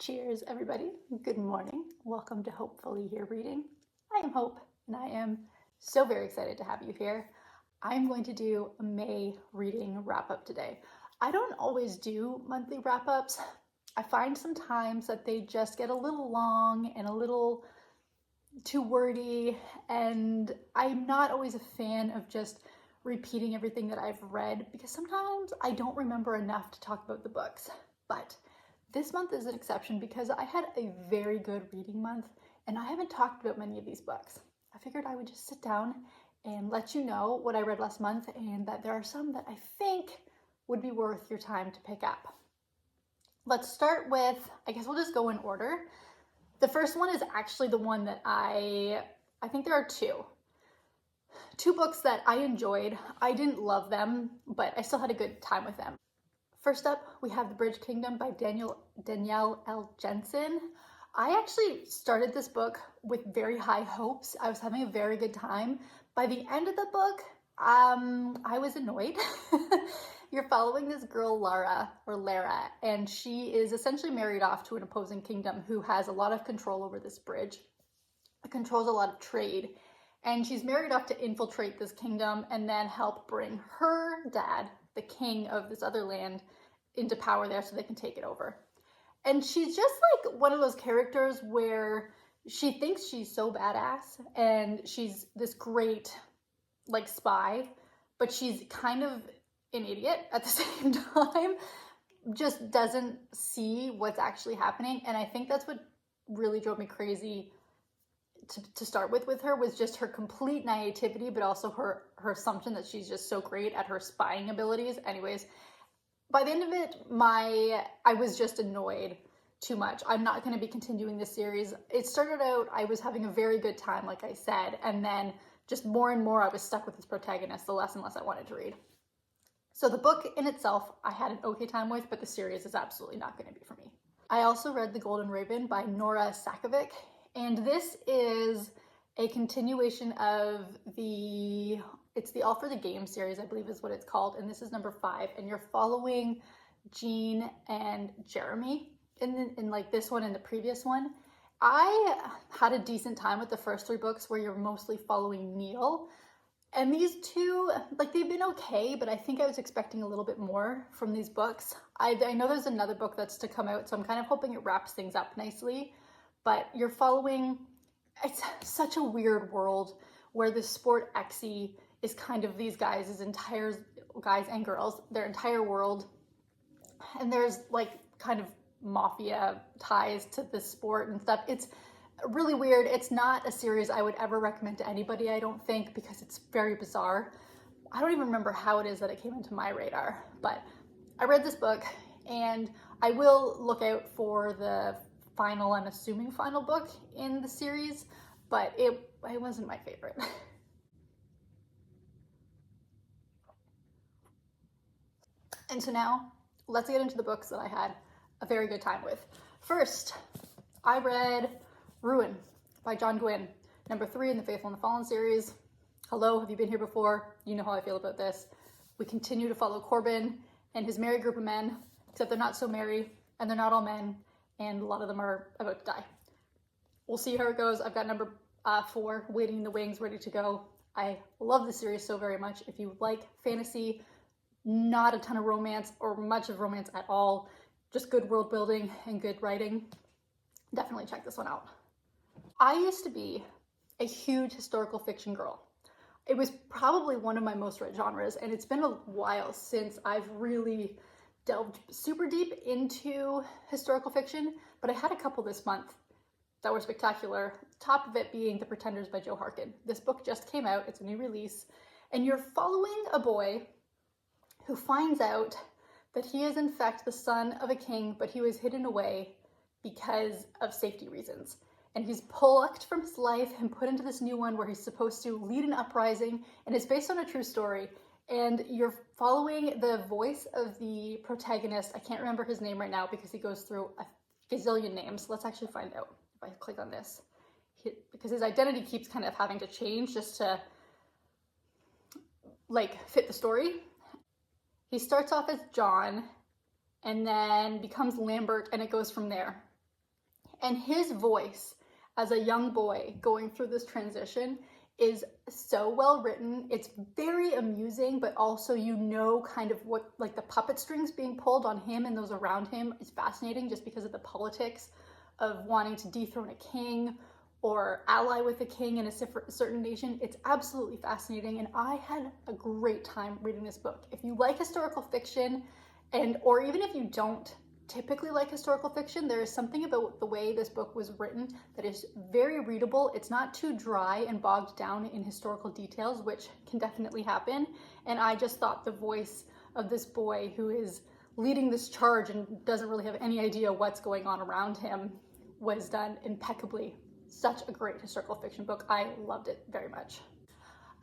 Cheers, everybody. Good morning. Welcome to Hopefully Here Reading. I am Hope, and I am so very excited to have you here. I'm going to do a May reading wrap-up today. I don't always do monthly wrap-ups. I find sometimes that they just get a little long and a little too wordy, and I'm not always a fan of just repeating everything that I've read because sometimes I don't remember enough to talk about the books. But this month is an exception because I had a very good reading month and I haven't talked about many of these books. I figured I would just sit down and let you know what I read last month and that there are some that I think would be worth your time to pick up. Let's start with, I guess we'll just go in order. The first one is actually the one that I think there are two books that I enjoyed. I didn't love them, but I still had a good time with them. First up, we have The Bridge Kingdom by Danielle L. Jensen. I actually started this book with very high hopes. I was having a very good time. By the end of the book, I was annoyed. You're following this girl, Lara, and she is essentially married off to an opposing kingdom who has a lot of control over this bridge. It controls a lot of trade. And she's married off to infiltrate this kingdom and then help bring her dad, the king of this other land, into power there so they can take it over. And she's just like one of those characters where she thinks she's so badass and she's this great like spy, but she's kind of an idiot at the same time, just doesn't see what's actually happening. And I think that's what really drove me crazy to start with her, was just her complete naivety, but also her assumption that she's just so great at her spying abilities. Anyways, by the end of it, I was just annoyed too much. I'm not going to be continuing this series. It started out, I was having a very good time, like I said, and then just more and more I was stuck with this protagonist the less and less I wanted to read. So the book in itself, I had an okay time with, but the series is absolutely not going to be for me. I also read The Golden Raven by Nora Sakavic, and this is a continuation of it's the All for the Game series, I believe is what it's called, and this is number 5, and you're following Jean and Jeremy in like this one and the previous one. I had a decent time with the first 3 books where you're mostly following Neil, and these two, like, they've been okay, but I think I was expecting a little bit more from these books. I know there's another book that's to come out, so I'm kind of hoping it wraps things up nicely, but you're following, it's such a weird world where the sport Exie is kind of these guys' entire, guys and girls, their entire world, and there's like kind of mafia ties to this sport and stuff. It's really weird. It's not a series I would ever recommend to anybody, I don't think, because it's very bizarre. I don't even remember how it is that it came into my radar, but I read this book and I will look out for the final, I'm assuming final book in the series, but it wasn't my favorite. And so now let's get into the books that I had a very good time with. First, I read Ruin by John Gwynne, number 3 in the Faithful and the Fallen series. Hello, have you been here before? You know how I feel about this. We continue to follow Corbin and his merry group of men, except they're not so merry and they're not all men, and a lot of them are about to die. We'll see how it goes. I've got number 4 waiting in the wings, ready to go. I love the series so very much. If you like fantasy, not a ton of romance or much of romance at all, just good world building and good writing, definitely check this one out. I used to be a huge historical fiction girl. It was probably one of my most read genres, and it's been a while since I've really delved super deep into historical fiction, but I had a couple this month that were spectacular. Top of it being The Pretenders by Joe Harkin. This book just came out, it's a new release, and you're following a boy who finds out that he is in fact the son of a king, but he was hidden away because of safety reasons. And he's plucked from his life and put into this new one where he's supposed to lead an uprising, and it's based on a true story. And you're following the voice of the protagonist. I can't remember his name right now because he goes through a gazillion names. Let's actually find out if I click on this. Because his identity keeps kind of having to change just to like fit the story. He starts off as John and then becomes Lambert, and it goes from there. And his voice as a young boy going through this transition is so well written. It's very amusing, but also kind of what, like the puppet strings being pulled on him and those around him is fascinating just because of the politics of wanting to dethrone a king or ally with a king in a certain nation. It's absolutely fascinating, and I had a great time reading this book. If you like historical fiction, or even if you don't typically like historical fiction, there is something about the way this book was written that is very readable. It's not too dry and bogged down in historical details, which can definitely happen. And I just thought the voice of this boy who is leading this charge and doesn't really have any idea what's going on around him was done impeccably. Such a great historical fiction book. I loved it very much.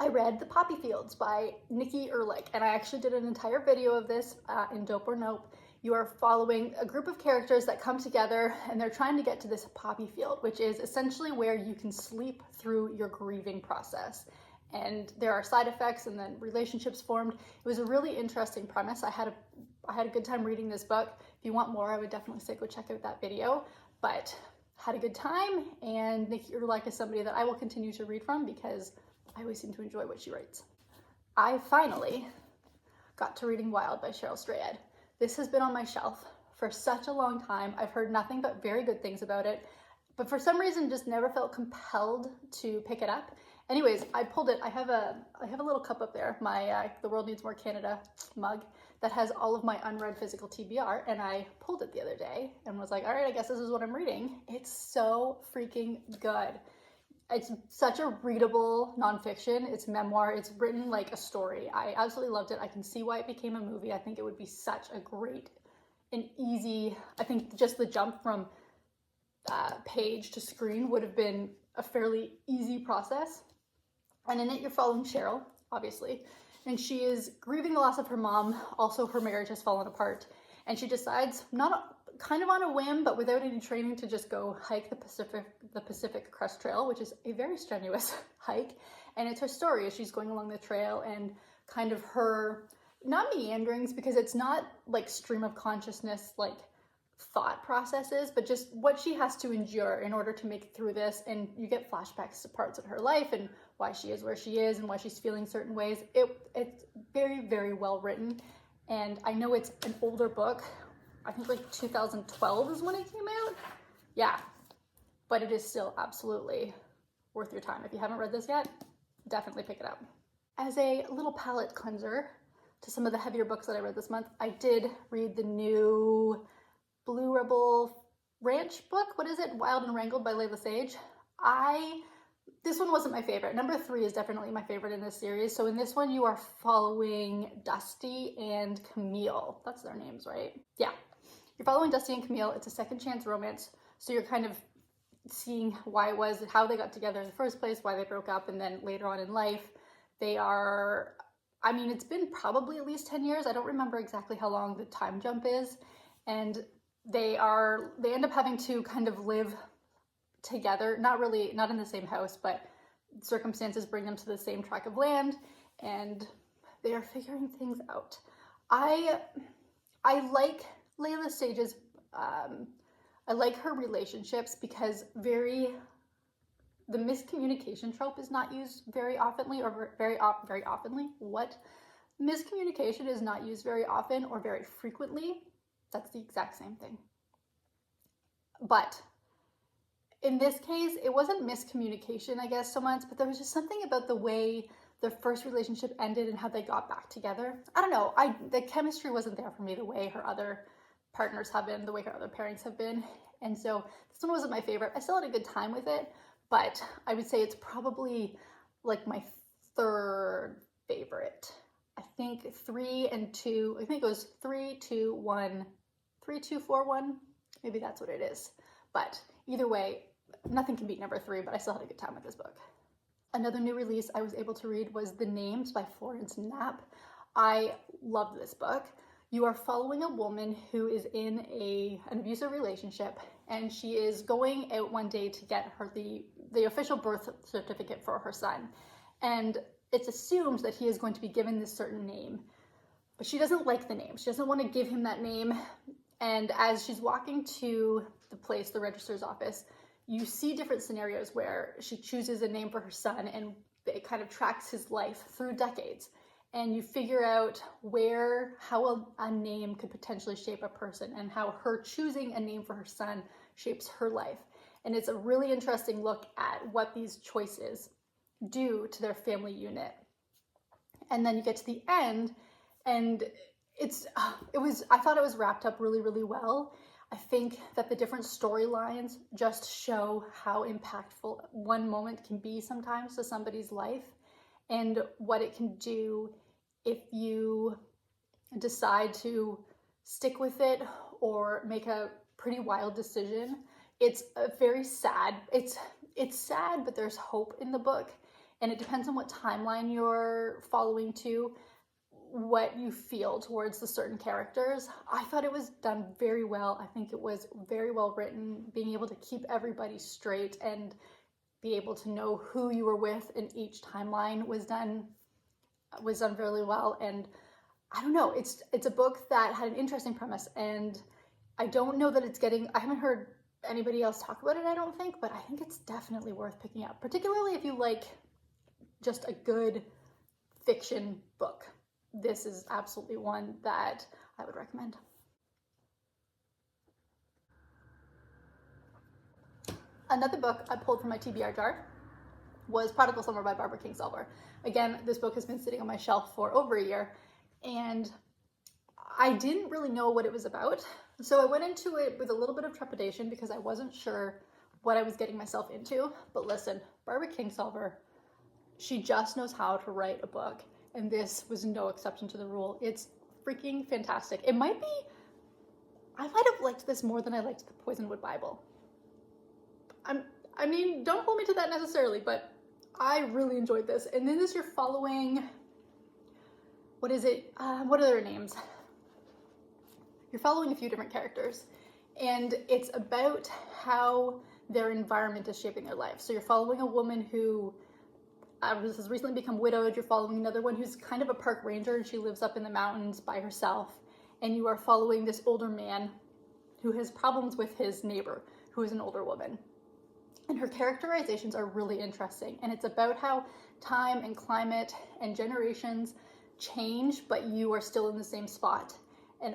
I read The Poppy Fields by Nikki Erlich, and I actually did an entire video of this in Dope or Nope. You are following a group of characters that come together and they're trying to get to this poppy field, which is essentially where you can sleep through your grieving process. And there are side effects and then relationships formed. It was a really interesting premise. I had a good time reading this book. If you want more, I would definitely say go check out that video. But had a good time, and Nikki Erlich is somebody that I will continue to read from because I always seem to enjoy what she writes. I finally got to reading Wild by Cheryl Strayed. This has been on my shelf for such a long time. I've heard nothing but very good things about it, but for some reason just never felt compelled to pick it up. Anyways, I pulled it. I have a little cup up there, my The World Needs More Canada mug that has all of my unread physical TBR, and I pulled it the other day and was like, all right, I guess this is what I'm reading. It's so freaking good. It's such a readable nonfiction. It's memoir. It's written like a story. I absolutely loved it. I can see why it became a movie. I think it would be such a great and easy, I think just the jump from page to screen would have been a fairly easy process. And in it, you're following Cheryl, obviously, and she is grieving the loss of her mom. Also, her marriage has fallen apart, and she decides, kind of on a whim, but without any training, to just go hike the Pacific Crest Trail, which is a very strenuous hike. And it's her story as she's going along the trail and kind of her, not meanderings, because it's not like stream of consciousness, like thought processes, but just what she has to endure in order to make it through this. And you get flashbacks to parts of her life and why she is where she is and why she's feeling certain ways. It's very, very well written. And I know it's an older book. I think like 2012 is when it came out. Yeah, but it is still absolutely worth your time. If you haven't read this yet, definitely pick it up. As a little palate cleanser to some of the heavier books that I read this month, I did read the new Blue Rebel Ranch book. What is it? Wild and Wrangled by Layla Sage. This one wasn't my favorite. Number 3 is definitely my favorite in this series. So in this one, you are following Dusty and Camille. That's their names, right? Yeah. You're following Dusty and Camille. It's a second chance romance. So you're kind of seeing how they got together in the first place, why they broke up, and then later on in life, it's been probably at least 10 years. I don't remember exactly how long the time jump is. And they end up having to kind of live together, not in the same house, but circumstances bring them to the same tract of land, and they are figuring things out. I like Layla Sage's, I like her relationships because the miscommunication trope is not used very oftenly, or very oftenly. What? Miscommunication is not used very often or very frequently. That's the exact same thing. But in this case, it wasn't miscommunication, I guess, so much, but there was just something about the way their first relationship ended and how they got back together. I don't know. The chemistry wasn't there for me the way her other partners have been, the way her other pairings have been. And so this one wasn't my favorite. I still had a good time with it, but I would say it's probably like my 3rd favorite. I think 3 and 2, I think it was 3, 2, 1, 3, 2, 4, 1. Maybe that's what it is. But either way, nothing can beat number 3, but I still had a good time with this book. Another new release I was able to read was The Names by Florence Knapp. I loved this book. You are following a woman who is in an abusive relationship, and she is going out one day to get the official birth certificate for her son. And it's assumed that he is going to be given this certain name, but she doesn't like the name. She doesn't want to give him that name. And as she's walking to the place, the registrar's office, you see different scenarios where she chooses a name for her son and it kind of tracks his life through decades. And you figure out how a name could potentially shape a person and how her choosing a name for her son shapes her life. And it's a really interesting look at what these choices do to their family unit. And then you get to the end and I thought it was wrapped up really, really well. I think that the different storylines just show how impactful one moment can be sometimes to somebody's life and what it can do if you decide to stick with it or make a pretty wild decision. It's a very sad, it's sad, but there's hope in the book, and it depends on what timeline you're following too, what you feel towards the certain characters. I thought it was done very well. I think it was very well written, being able to keep everybody straight and be able to know who you were with in each timeline was done really well. And I don't know, it's a book that had an interesting premise, and I don't know that I haven't heard anybody else talk about it, I don't think, but I think it's definitely worth picking up, particularly if you like just a good fiction book. This is absolutely one that I would recommend. Another book I pulled from my TBR jar was Prodigal Summer by Barbara Kingsolver. Again, this book has been sitting on my shelf for over a year, and I didn't really know what it was about. So I went into it with a little bit of trepidation because I wasn't sure what I was getting myself into. But listen, Barbara Kingsolver, she just knows how to write a book, and this was no exception to the rule. It's freaking fantastic. I might have liked this more than I liked the Poisonwood Bible. I mean, don't hold me to that necessarily, but I really enjoyed this. And then you're following, what are their names? You're following a few different characters, and it's about how their environment is shaping their life. So you're following a woman who has recently become widowed. You're following another one who's kind of a park ranger, and she lives up in the mountains by herself. And you are following this older man who has problems with his neighbor, who is an older woman. And her characterizations are really interesting. And it's about how time and climate and generations change, but you are still in the same spot. And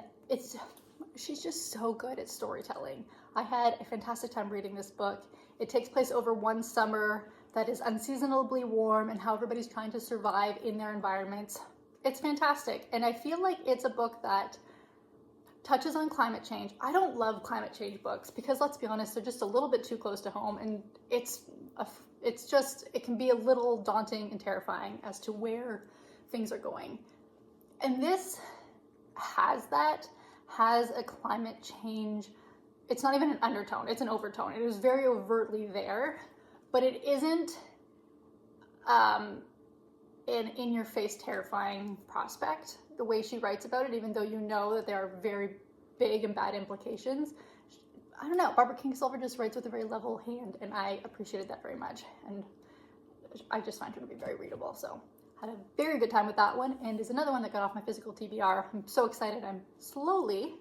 she's just so good at storytelling. I had a fantastic time reading this book. It takes place over one summer that is unseasonably warm and how everybody's trying to survive in their environments. It's fantastic. And I feel like it's a book that touches on climate change. I don't love climate change books because, let's be honest, they're just a little bit too close to home, and it can be a little daunting and terrifying as to where things are going. And this has a climate change. It's not even an undertone, it's an overtone. It is very overtly there, but it isn't an in-your-face terrifying prospect the way she writes about it, even though you know that there are very big and bad implications. I don't know, Barbara Kingsolver just writes with a very level hand, and I appreciated that very much, and I just find her to be very readable. So had a very good time with that one, and is another one that got off my physical TBR. I'm so excited. I'm slowly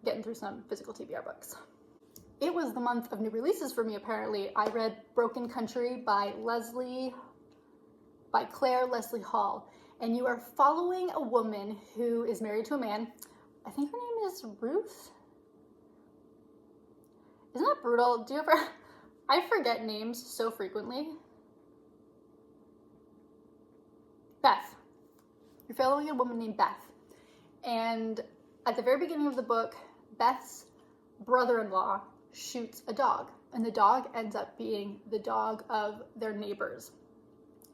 getting through some physical TBR books. It was the month of new releases for me, apparently. I read Broken Country by Claire Leslie Hall, and you are following a woman who is married to a man. I think her name is Ruth. Isn't that brutal? I forget names so frequently. Beth. You're following a woman named Beth. And at the very beginning of the book, Beth's brother-in-law shoots a dog, and the dog ends up being the dog of their neighbors.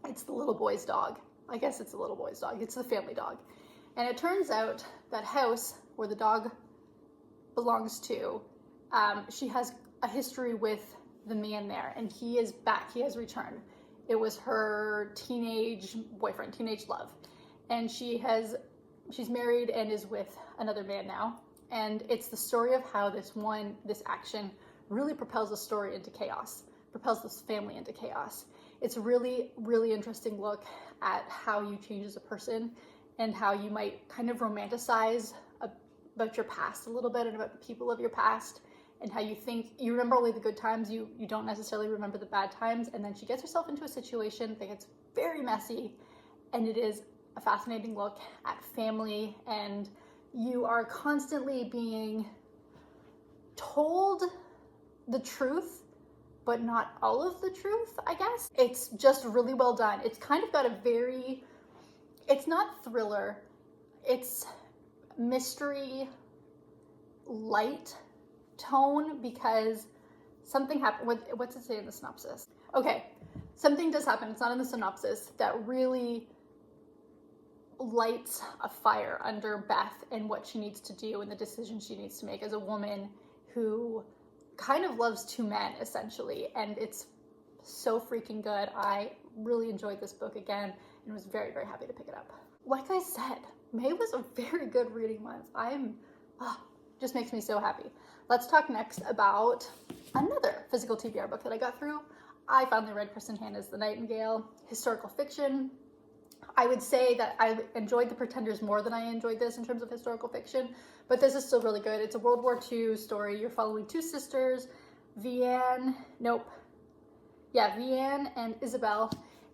It's the little boy's dog. I guess it's the little boy's dog. It's the family dog. And it turns out that house where the dog belongs to, she has a history with the man there, and he is back. He has returned. It was her teenage boyfriend, teenage love. And she's married and is with another man now. And it's the story of how this action really propels the story into chaos, propels this family into chaos. It's a really, really interesting look at how you change as a person and how you might kind of romanticize about your past a little bit and about the people of your past. and how you think you remember only the good times, you don't necessarily remember the bad times. And then she gets herself into a situation that gets very messy, and it is a fascinating look at family, and you are constantly being told the truth, but not all of the truth, I guess. It's just really well done. It's kind of got a very, it's not thriller, it's mystery light tone, because something happened. What's it say in the synopsis? Okay, something does happen, it's not in the synopsis, that really lights a fire under Beth and what she needs to do and the decisions she needs to make as a woman who kind of loves two men, essentially. And it's so freaking good. I really enjoyed this book again and was very, very happy to pick it up. Like I said, May was a very good reading month. Just makes me so happy. Let's talk next about another physical TBR book that I got through. I finally read Kristen Hanna's The Nightingale, historical fiction. I would say that I enjoyed The Pretenders more than I enjoyed this in terms of historical fiction, but this is still really good. It's a World War II story. You're following two sisters, Vianne and Isabel,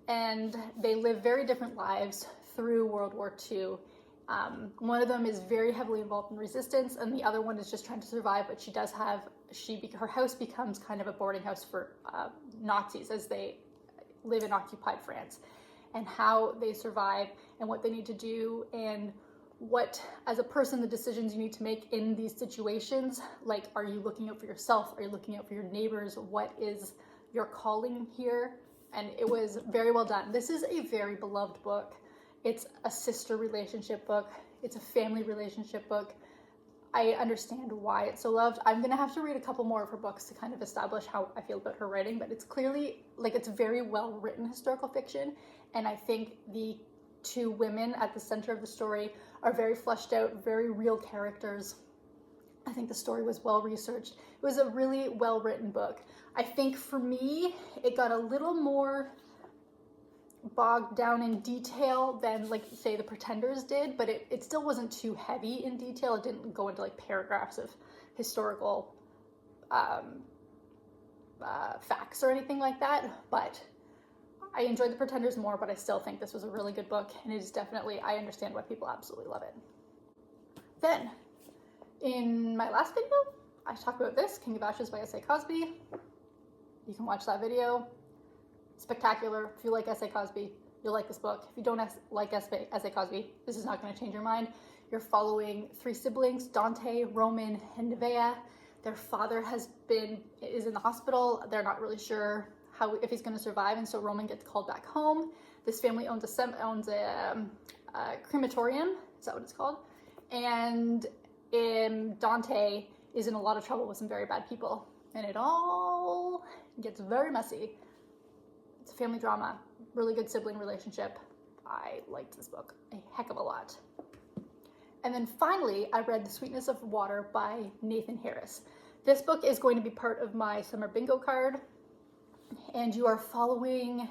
and they live very different lives through World War II. One of them is very heavily involved in resistance, and the other one is just trying to survive, but her house becomes kind of a boarding house for Nazis as they live in occupied France, and how they survive and what they need to do, and what, as a person, the decisions you need to make in these situations. Like, are you looking out for yourself? Are you looking out for your neighbors? What is your calling here? And it was very well done. This is a very beloved book. It's a sister relationship book. It's a family relationship book. I understand why it's so loved. I'm gonna have to read a couple more of her books to kind of establish how I feel about her writing, but it's clearly, it's very well written historical fiction, and I think the two women at the center of the story are very fleshed out, very real characters. I think the story was well researched. It was a really well written book. I think for me, it got a little more bogged down in detail than, say, The Pretenders did, but it still wasn't too heavy in detail. It didn't go into paragraphs of historical facts or anything like that, but I enjoyed The Pretenders more, but I still think this was a really good book, and it is definitely, I understand why people absolutely love it. Then, in my last video, I talked about this, King of Ashes by S.A. Cosby. You can watch that video. Spectacular. If you like S.A. Cosby, you'll like this book. If you don't like S.A. Cosby, this is not going to change your mind. You're following three siblings, Dante, Roman, and Nevaeh. Their father is in the hospital. They're not really sure if he's going to survive, and so Roman gets called back home. This family owns a crematorium. Is that what it's called? And Dante is in a lot of trouble with some very bad people, and it all gets very messy. It's a family drama, really good sibling relationship. I liked this book a heck of a lot. And then finally, I read The Sweetness of Water by Nathan Harris. This book is going to be part of my summer bingo card, and you are following,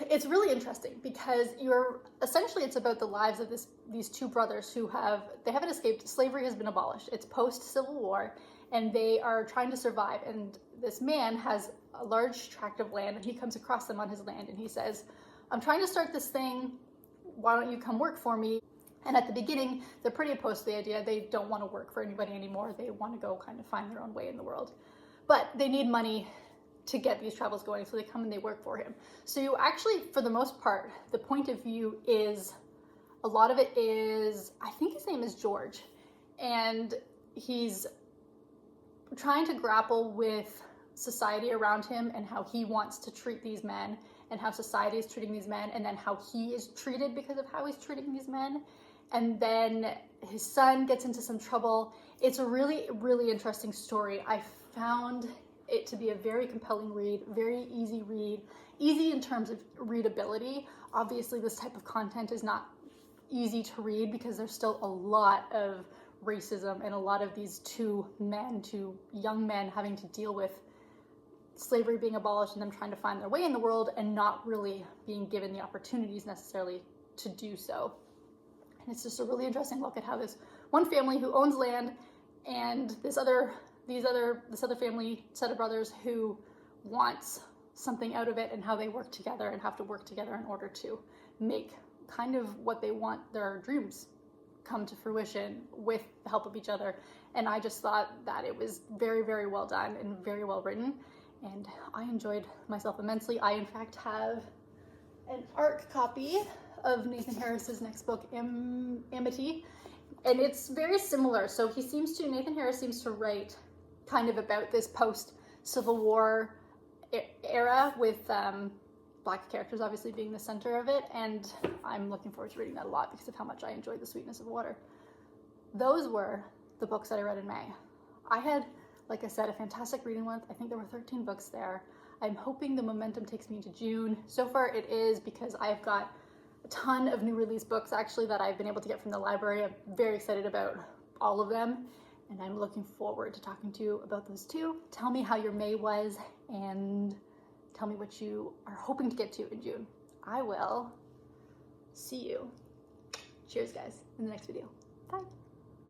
it's really interesting because it's about the lives of these two brothers who haven't escaped. Slavery has been abolished. It's post-Civil War, and they are trying to survive, and this man has a large tract of land, and he comes across them on his land, and he says, I'm trying to start this thing, why don't you come work for me? And at the beginning, they're pretty opposed to the idea. They don't want to work for anybody anymore. They want to go kind of find their own way in the world. But they need money to get these travels going, so they come and they work for him. So you actually, for the most part, the point of view is, a lot of it is, I think his name is George, and he's trying to grapple with society around him and how he wants to treat these men and how society is treating these men, and then how he is treated because of how he's treating these men. And then his son gets into some trouble. It's a really, really interesting story. I found it to be a very compelling read, very easy read, easy in terms of readability. Obviously, this type of content is not easy to read because there's still a lot of racism and a lot of these two young men having to deal with slavery being abolished and them trying to find their way in the world and not really being given the opportunities necessarily to do so. And it's just a really interesting look at how this one family who owns land and this other this other family set of brothers who wants something out of it, and how they work together and have to work together in order to make kind of what they want, their dreams, come to fruition with the help of each other. And I just thought that it was very, very well done and very well written, and I enjoyed myself immensely. I in fact have an ARC copy of Nathan Harris's next book, Amity, and it's very similar. So Nathan Harris seems to write kind of about this post-Civil War era, with Black characters obviously being the center of it, and I'm looking forward to reading that a lot because of how much I enjoyed The Sweetness of Water. Those were the books that I read in May. I had, like I said, a fantastic reading month. I think there were 13 books there. I'm hoping the momentum takes me into June. So far it is, because I've got a ton of new release books actually that I've been able to get from the library. I'm very excited about all of them, and I'm looking forward to talking to you about those too. Tell me how your May was, and tell me what you are hoping to get to in June. I will see you. Cheers, guys, in the next video. Bye.